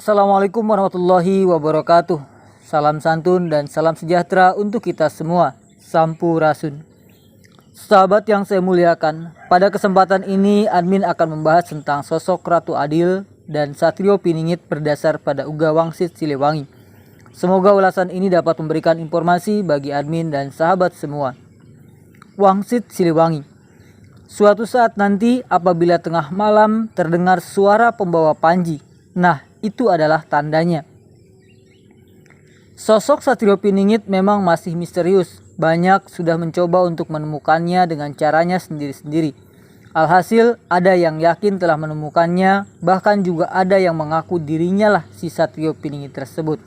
Assalamualaikum warahmatullahi wabarakatuh. Salam santun dan salam sejahtera untuk kita semua. Sampurasun. Sahabat yang saya muliakan, pada kesempatan ini admin akan membahas tentang sosok Ratu Adil dan Satrio Piningit berdasar pada Uga Wangsit Siliwangi. Semoga ulasan ini dapat memberikan informasi bagi admin dan sahabat semua. Wangsit Siliwangi. Suatu saat nanti apabila tengah malam terdengar suara pembawa panji, nah itu adalah tandanya. Sosok Satrio Piningit memang masih misterius. Banyak sudah mencoba untuk menemukannya dengan caranya sendiri-sendiri. Alhasil ada yang yakin telah menemukannya, bahkan juga ada yang mengaku dirinya lah si Satrio Piningit tersebut.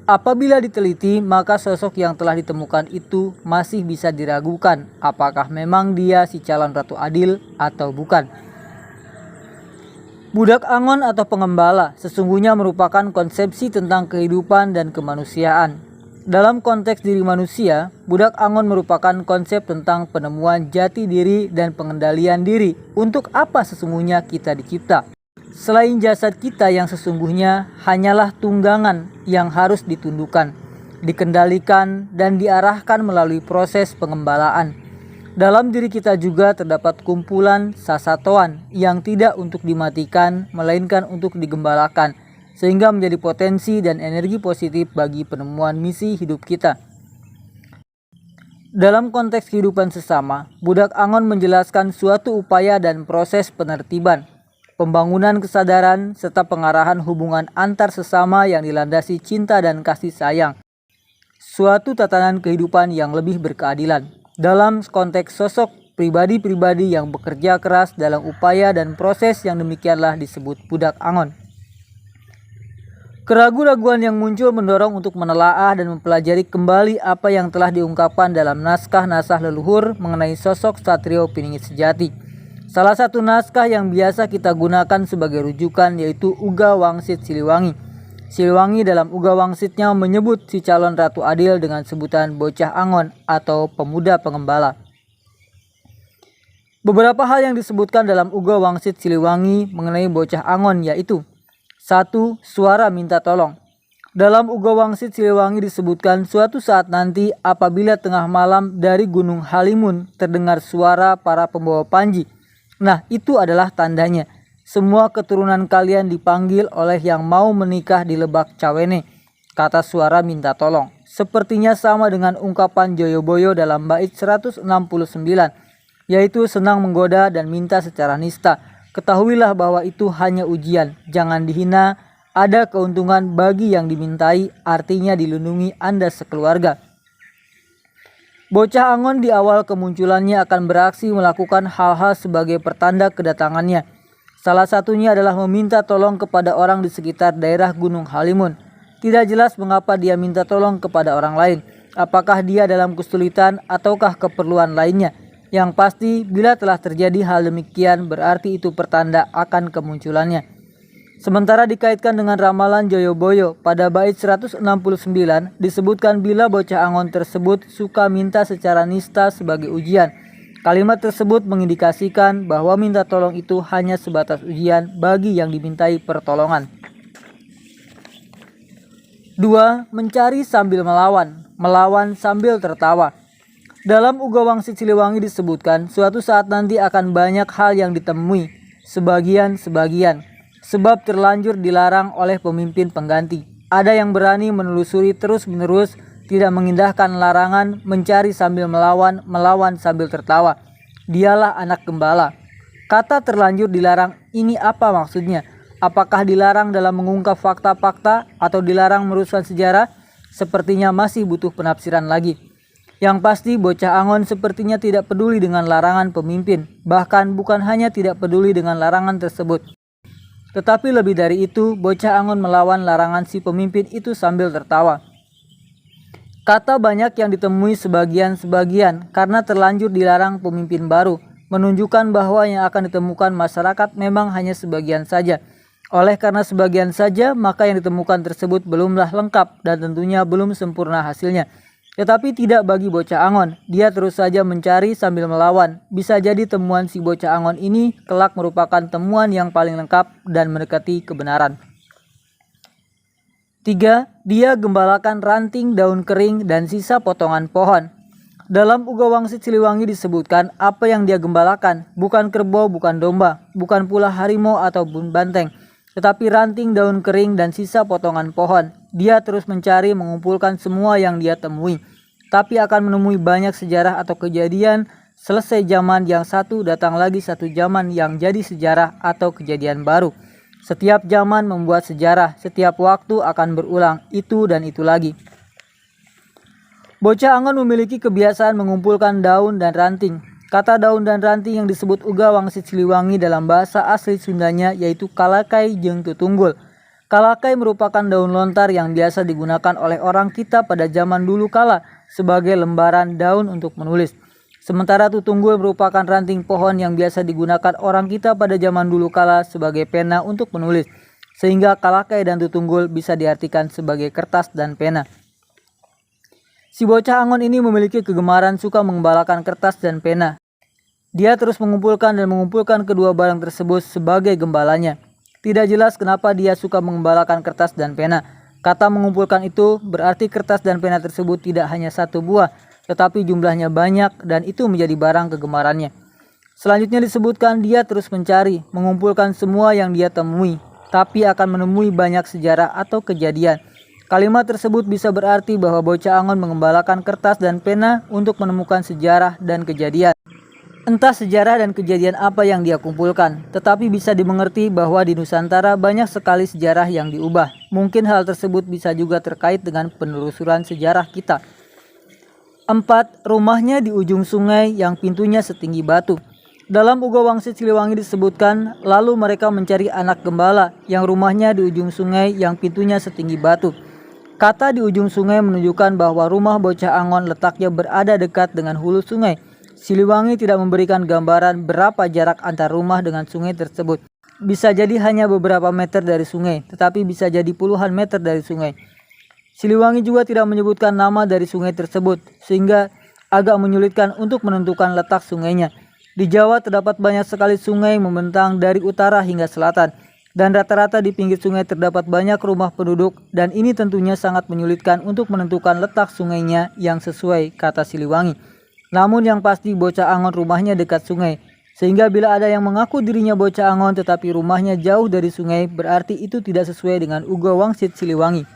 Apabila diteliti, maka sosok yang telah ditemukan itu masih bisa diragukan apakah memang dia si calon Ratu Adil atau bukan. Budak Angon atau pengembala sesungguhnya merupakan konsepsi tentang kehidupan dan kemanusiaan. Dalam konteks diri manusia, budak Angon merupakan konsep tentang penemuan jati diri dan pengendalian diri. Untuk apa sesungguhnya kita dicipta? Selain jasad kita yang sesungguhnya hanyalah tunggangan yang harus ditundukkan, dikendalikan, dan diarahkan melalui proses pengembalaan. Dalam diri kita juga terdapat kumpulan sasatoan yang tidak untuk dimatikan, melainkan untuk digembalakan, sehingga menjadi potensi dan energi positif bagi penemuan misi hidup kita. Dalam konteks kehidupan sesama, budak Angon menjelaskan suatu upaya dan proses penertiban, pembangunan kesadaran, serta pengarahan hubungan antar sesama yang dilandasi cinta dan kasih sayang. Suatu tatanan kehidupan yang lebih berkeadilan. Dalam konteks sosok pribadi-pribadi yang bekerja keras dalam upaya dan proses yang demikianlah disebut budak Angon. Keraguan-raguan yang muncul mendorong untuk menelaah dan mempelajari kembali apa yang telah diungkapkan dalam naskah-naskah leluhur mengenai sosok Satrio Piningit sejati. Salah satu naskah yang biasa kita gunakan sebagai rujukan yaitu Uga Wangsit Siliwangi. Siliwangi dalam Uga Wangsitnya menyebut si calon Ratu Adil dengan sebutan bocah Angon atau pemuda pengembala. Beberapa hal yang disebutkan dalam Uga Wangsit Siliwangi mengenai bocah Angon yaitu 1. Suara minta tolong. Dalam Uga Wangsit Siliwangi disebutkan suatu saat nanti apabila tengah malam dari Gunung Halimun terdengar suara para pembawa panji. Nah itu adalah tandanya. Semua keturunan kalian dipanggil oleh yang mau menikah di Lebak Cawene. Kata suara minta tolong. Sepertinya sama dengan ungkapan Joyoboyo dalam bait 169. Yaitu senang menggoda dan minta secara nista. Ketahuilah bahwa itu hanya ujian. Jangan dihina. Ada keuntungan bagi yang dimintai. Artinya dilindungi Anda sekeluarga. Bocah Angon di awal kemunculannya akan beraksi melakukan hal-hal sebagai pertanda kedatangannya. Salah satunya adalah meminta tolong kepada orang di sekitar daerah Gunung Halimun. Tidak jelas mengapa dia minta tolong kepada orang lain. Apakah dia dalam kesulitan ataukah keperluan lainnya. Yang pasti bila telah terjadi hal demikian berarti itu pertanda akan kemunculannya. Sementara dikaitkan dengan ramalan Joyoboyo pada bait 169 disebutkan bila bocah Angon tersebut suka minta secara nista sebagai ujian. Kalimat tersebut mengindikasikan bahwa minta tolong itu hanya sebatas ujian bagi yang dimintai pertolongan. 2. Mencari sambil melawan, melawan sambil tertawa. Dalam Uga Wangsit Siliwangi disebutkan suatu saat nanti akan banyak hal yang ditemui, sebagian-sebagian, sebab terlanjur dilarang oleh pemimpin pengganti. Ada yang berani menelusuri terus-menerus, tidak mengindahkan larangan, mencari sambil melawan, melawan sambil tertawa. Dialah anak gembala. Kata terlanjur dilarang ini apa maksudnya? Apakah dilarang dalam mengungkap fakta-fakta atau dilarang merumuskan sejarah? Sepertinya masih butuh penafsiran lagi. Yang pasti bocah Angon sepertinya tidak peduli dengan larangan pemimpin. Bahkan bukan hanya tidak peduli dengan larangan tersebut. Tetapi lebih dari itu, bocah Angon melawan larangan si pemimpin itu sambil tertawa. Kata banyak yang ditemui sebagian-sebagian karena terlanjur dilarang pemimpin baru, menunjukkan bahwa yang akan ditemukan masyarakat memang hanya sebagian saja. Oleh karena sebagian saja, maka yang ditemukan tersebut belumlah lengkap dan tentunya belum sempurna hasilnya. Tetapi tidak bagi bocah Angon, dia terus saja mencari sambil melawan. Bisa jadi temuan si bocah Angon ini kelak merupakan temuan yang paling lengkap dan mendekati kebenaran. 3. Dia gembalakan ranting, daun kering, dan sisa potongan pohon. Dalam Uga Wangsit Siliwangi disebutkan apa yang dia gembalakan, bukan kerbau, bukan domba, bukan pula harimau ataupun banteng, tetapi ranting, daun kering, dan sisa potongan pohon. Dia terus mencari mengumpulkan semua yang dia temui, tapi akan menemui banyak sejarah atau kejadian. Selesai zaman yang satu, datang lagi satu zaman yang jadi sejarah atau kejadian baru. Setiap zaman membuat sejarah, setiap waktu akan berulang itu dan itu lagi. Bocah Angon memiliki kebiasaan mengumpulkan daun dan ranting. Kata daun dan ranting yang disebut Uga Wangsit Siliwangi dalam bahasa asli Sundanya yaitu kalakai jeung tutunggul. Kalakai merupakan daun lontar yang biasa digunakan oleh orang kita pada zaman dulu kala sebagai lembaran daun untuk menulis. Sementara tutunggul merupakan ranting pohon yang biasa digunakan orang kita pada zaman dulu kala sebagai pena untuk menulis. Sehingga kalakai dan tutunggul bisa diartikan sebagai kertas dan pena. Si bocah Angon ini memiliki kegemaran suka mengembalakan kertas dan pena. Dia terus mengumpulkan dan mengumpulkan kedua barang tersebut sebagai gembalanya. Tidak jelas kenapa dia suka mengembalakan kertas dan pena. Kata mengumpulkan itu berarti kertas dan pena tersebut tidak hanya satu buah, tetapi jumlahnya banyak dan itu menjadi barang kegemarannya. Selanjutnya disebutkan dia terus mencari, mengumpulkan semua yang dia temui, tapi akan menemui banyak sejarah atau kejadian. Kalimat tersebut bisa berarti bahwa bocah Angon mengembalakan kertas dan pena untuk menemukan sejarah dan kejadian. Entah sejarah dan kejadian apa yang dia kumpulkan, tetapi bisa dimengerti bahwa di Nusantara banyak sekali sejarah yang diubah. Mungkin hal tersebut bisa juga terkait dengan penelusuran sejarah kita. 4. Rumahnya di ujung sungai yang pintunya setinggi batu. Dalam Uga Wangsit Siliwangi disebutkan, lalu mereka mencari anak gembala yang rumahnya di ujung sungai yang pintunya setinggi batu. Kata di ujung sungai menunjukkan bahwa rumah bocah Angon letaknya berada dekat dengan hulu sungai. Siliwangi tidak memberikan gambaran berapa jarak antar rumah dengan sungai tersebut. Bisa jadi hanya beberapa meter dari sungai, tetapi bisa jadi puluhan meter dari sungai. Siliwangi juga tidak menyebutkan nama dari sungai tersebut, sehingga agak menyulitkan untuk menentukan letak sungainya. Di Jawa terdapat banyak sekali sungai membentang dari utara hingga selatan. Dan rata-rata di pinggir sungai terdapat banyak rumah penduduk dan ini tentunya sangat menyulitkan untuk menentukan letak sungainya yang sesuai kata Siliwangi. Namun yang pasti bocah Angon rumahnya dekat sungai. Sehingga bila ada yang mengaku dirinya bocah Angon tetapi rumahnya jauh dari sungai berarti itu tidak sesuai dengan Uga Wangsit Siliwangi.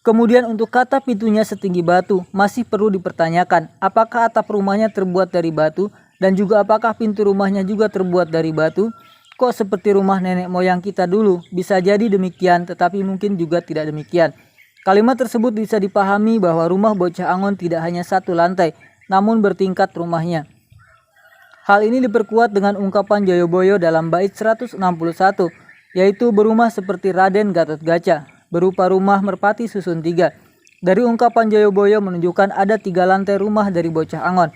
Kemudian untuk kata pintunya setinggi batu masih perlu dipertanyakan apakah atap rumahnya terbuat dari batu dan juga apakah pintu rumahnya juga terbuat dari batu. Kok seperti rumah nenek moyang kita dulu? Bisa jadi demikian, tetapi mungkin juga tidak demikian. Kalimat tersebut bisa dipahami bahwa rumah bocah Angon tidak hanya satu lantai, namun bertingkat rumahnya. Hal ini diperkuat dengan ungkapan Joyoboyo dalam bait 161, yaitu berumah seperti Raden Gatotkaca, berupa rumah merpati susun 3. Dari ungkapan Joyoboyo menunjukkan ada 3 lantai rumah dari bocah Angon.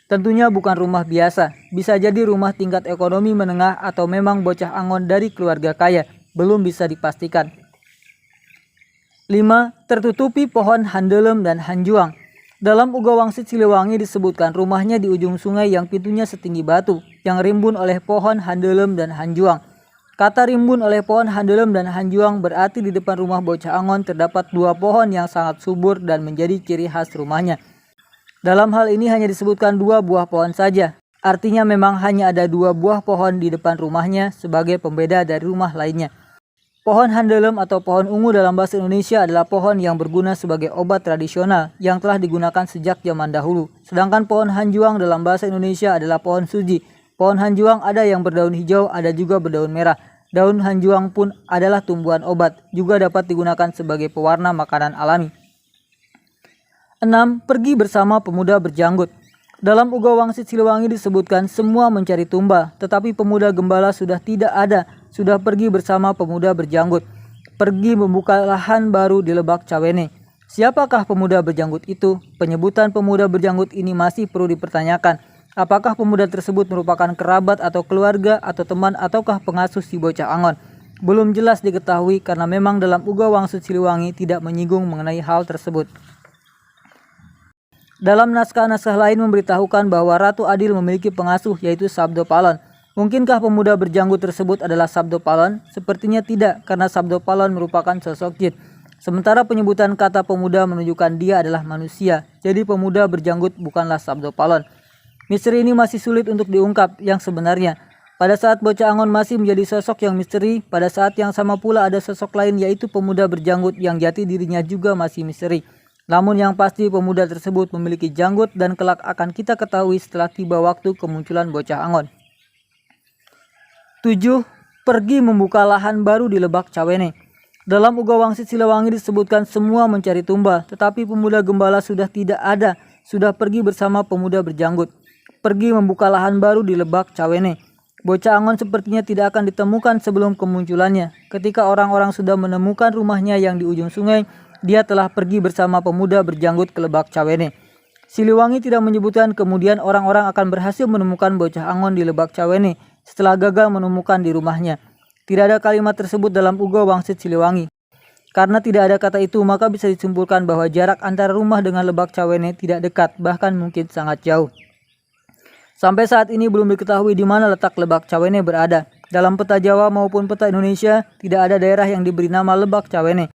Tentunya bukan rumah biasa, bisa jadi rumah tingkat ekonomi menengah atau memang bocah Angon dari keluarga kaya, belum bisa dipastikan. 5. Tertutupi pohon handelem dan hanjuang. Dalam Uga Wangsit Siliwangi disebutkan rumahnya di ujung sungai yang pintunya setinggi batu, yang rimbun oleh pohon handelem dan hanjuang. Kata rimbun oleh pohon handelem dan hanjuang berarti di depan rumah bocah Angon terdapat 2 pohon yang sangat subur dan menjadi ciri khas rumahnya. Dalam hal ini hanya disebutkan 2 buah pohon saja. Artinya memang hanya ada 2 buah pohon di depan rumahnya sebagai pembeda dari rumah lainnya. Pohon handelem atau pohon ungu dalam bahasa Indonesia adalah pohon yang berguna sebagai obat tradisional yang telah digunakan sejak zaman dahulu. Sedangkan pohon hanjuang dalam bahasa Indonesia adalah pohon suji. Pohon hanjuang ada yang berdaun hijau, ada juga berdaun merah. Daun hanjuang pun adalah tumbuhan obat, juga dapat digunakan sebagai pewarna makanan alami. 6. Pergi bersama pemuda berjanggut. Dalam Uga Wangsit Siliwangi disebutkan semua mencari tumbal, tetapi pemuda gembala sudah tidak ada, sudah pergi bersama pemuda berjanggut. Pergi membuka lahan baru di Lebak Cawene. Siapakah pemuda berjanggut itu? Penyebutan pemuda berjanggut ini masih perlu dipertanyakan. Apakah pemuda tersebut merupakan kerabat atau keluarga atau teman ataukah pengasuh si bocah Angon? Belum jelas diketahui karena memang dalam Uga Wangsit Siliwangi tidak menyinggung mengenai hal tersebut. Dalam naskah-naskah lain memberitahukan bahwa Ratu Adil memiliki pengasuh yaitu Sabdo Palon. Mungkinkah pemuda berjanggut tersebut adalah Sabdopalon? Sepertinya tidak, karena Sabdopalon merupakan sosok jin. Sementara penyebutan kata pemuda menunjukkan dia adalah manusia, jadi pemuda berjanggut bukanlah Sabdopalon. Misteri ini masih sulit untuk diungkap yang sebenarnya. Pada saat bocah Angon masih menjadi sosok yang misteri, pada saat yang sama pula ada sosok lain yaitu pemuda berjanggut yang jati dirinya juga masih misteri. Namun yang pasti pemuda tersebut memiliki janggut dan kelak akan kita ketahui setelah tiba waktu kemunculan bocah Angon. 7. Pergi membuka lahan baru di Lebak Cawene. Dalam Uga Wangsit Siliwangi disebutkan semua mencari tumbal, tetapi pemuda gembala sudah tidak ada, sudah pergi bersama pemuda berjanggut. Pergi membuka lahan baru di Lebak Cawene. Bocah Angon sepertinya tidak akan ditemukan sebelum kemunculannya. Ketika orang-orang sudah menemukan rumahnya yang di ujung sungai, dia telah pergi bersama pemuda berjanggut ke Lebak Cawene. Siliwangi tidak menyebutkan kemudian orang-orang akan berhasil menemukan bocah Angon di Lebak Cawene setelah gagal menemukan di rumahnya. Tidak ada kalimat tersebut dalam Uga Wangsit Siliwangi. Karena tidak ada kata itu, maka bisa disimpulkan bahwa jarak antara rumah dengan Lebak Cawene tidak dekat, bahkan mungkin sangat jauh. Sampai saat ini belum diketahui di mana letak Lebak Cawene berada. Dalam peta Jawa maupun peta Indonesia, tidak ada daerah yang diberi nama Lebak Cawene.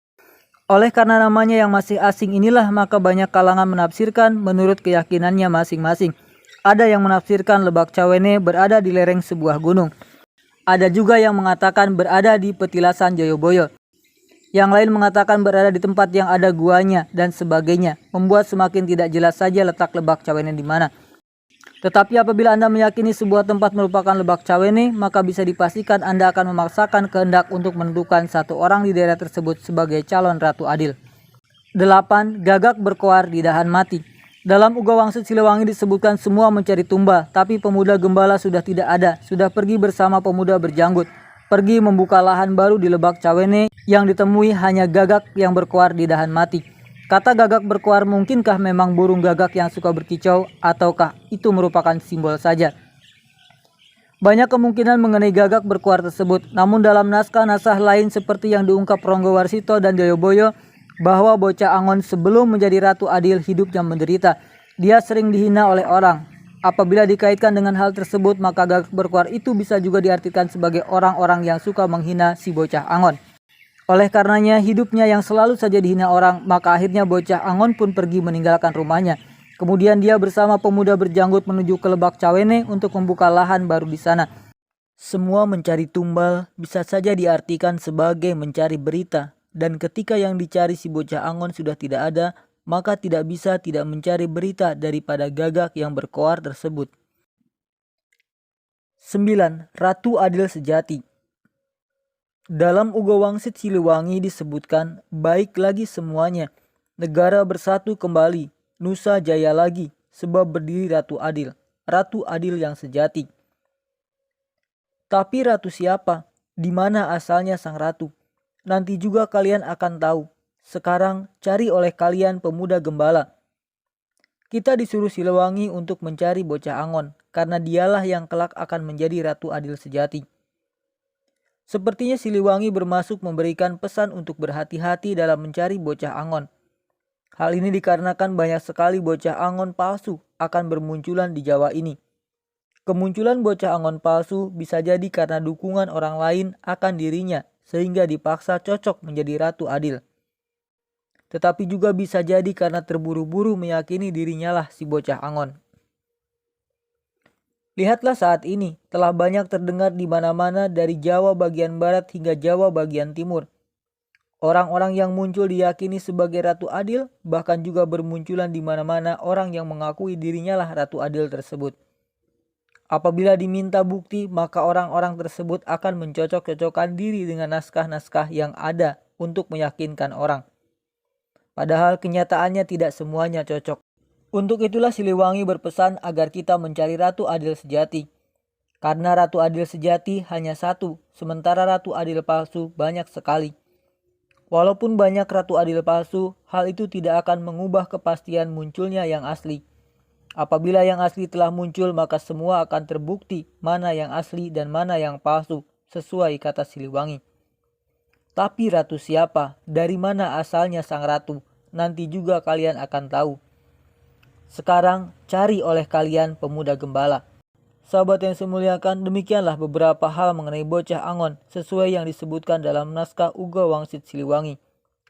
Oleh karena namanya yang masih asing inilah, maka banyak kalangan menafsirkan menurut keyakinannya masing-masing. Ada yang menafsirkan Lebak Cawene berada di lereng sebuah gunung. Ada juga yang mengatakan berada di petilasan Joyoboyo. Yang lain mengatakan berada di tempat yang ada guanya dan sebagainya, membuat semakin tidak jelas saja letak Lebak Cawene di mana. Tetapi apabila Anda meyakini sebuah tempat merupakan Lebak Cawene, maka bisa dipastikan Anda akan memaksakan kehendak untuk menentukan satu orang di daerah tersebut sebagai calon Ratu Adil. 8. Gagak berkoar di dahan mati. Dalam Uga Wangsit Siliwangi disebutkan semua mencari tumbal, tapi pemuda gembala sudah tidak ada, sudah pergi bersama pemuda berjanggut. Pergi membuka lahan baru di Lebak Cawene yang ditemui hanya gagak yang berkoar di dahan mati. Kata gagak berkoar mungkinkah memang burung gagak yang suka berkicau, ataukah itu merupakan simbol saja? Banyak kemungkinan mengenai gagak berkoar tersebut, namun dalam naskah-naskah lain seperti yang diungkap Ronggo Warsito dan Joyoboyo, bahwa bocah Angon sebelum menjadi Ratu Adil hidupnya menderita. Dia sering dihina oleh orang. Apabila dikaitkan dengan hal tersebut, maka gagak berkoar itu bisa juga diartikan sebagai orang-orang yang suka menghina si bocah Angon. Oleh karenanya hidupnya yang selalu saja dihina orang, maka akhirnya bocah Angon pun pergi meninggalkan rumahnya. Kemudian dia bersama pemuda berjanggut menuju ke Lebak Cawene untuk membuka lahan baru di sana. Semua mencari tumbal bisa saja diartikan sebagai mencari berita. Dan ketika yang dicari si bocah Angon sudah tidak ada, maka tidak bisa tidak mencari berita daripada gagak yang berkoar tersebut. 9. Ratu Adil Sejati. Dalam Uga Wangsit Siliwangi disebutkan, baik lagi semuanya, negara bersatu kembali, Nusa jaya lagi, sebab berdiri Ratu Adil yang sejati. Tapi ratu siapa? Di mana asalnya sang ratu? Nanti juga kalian akan tahu. Sekarang cari oleh kalian pemuda gembala. Kita disuruh Siliwangi untuk mencari bocah Angon, karena dialah yang kelak akan menjadi Ratu Adil Sejati. Sepertinya Siliwangi bermaksud memberikan pesan untuk berhati-hati dalam mencari bocah Angon. Hal ini dikarenakan banyak sekali bocah Angon palsu akan bermunculan di Jawa ini. Kemunculan bocah Angon palsu bisa jadi karena dukungan orang lain akan dirinya, sehingga dipaksa cocok menjadi Ratu Adil. Tetapi juga bisa jadi karena terburu-buru meyakini dirinya lah si bocah Angon. Lihatlah saat ini, telah banyak terdengar di mana-mana dari Jawa bagian barat hingga Jawa bagian timur. Orang-orang yang muncul diyakini sebagai Ratu Adil, bahkan juga bermunculan di mana-mana orang yang mengakui dirinya lah Ratu Adil tersebut. Apabila diminta bukti, maka orang-orang tersebut akan mencocok-cocokkan diri dengan naskah-naskah yang ada untuk meyakinkan orang. Padahal kenyataannya tidak semuanya cocok. Untuk itulah Siliwangi berpesan agar kita mencari Ratu Adil Sejati. Karena Ratu Adil Sejati hanya satu, sementara Ratu Adil palsu banyak sekali. Walaupun banyak Ratu Adil palsu, hal itu tidak akan mengubah kepastian munculnya yang asli. Apabila yang asli telah muncul, maka semua akan terbukti mana yang asli dan mana yang palsu, sesuai kata Siliwangi. Tapi ratu siapa? Dari mana asalnya sang ratu? Nanti juga kalian akan tahu. Sekarang cari oleh kalian pemuda gembala. Sahabat yang saya muliakan, demikianlah beberapa hal mengenai bocah Angon sesuai yang disebutkan dalam naskah Uga Wangsit Siliwangi.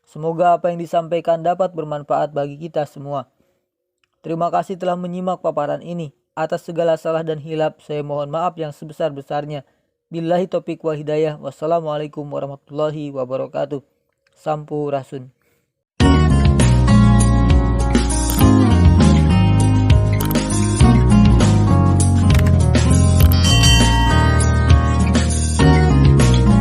Semoga apa yang disampaikan dapat bermanfaat bagi kita semua. Terima kasih telah menyimak paparan ini. Atas segala salah dan hilap, saya mohon maaf yang sebesar-besarnya. Billahi taufiq wal hidayah. Wassalamualaikum warahmatullahi wabarakatuh. Sampurasun.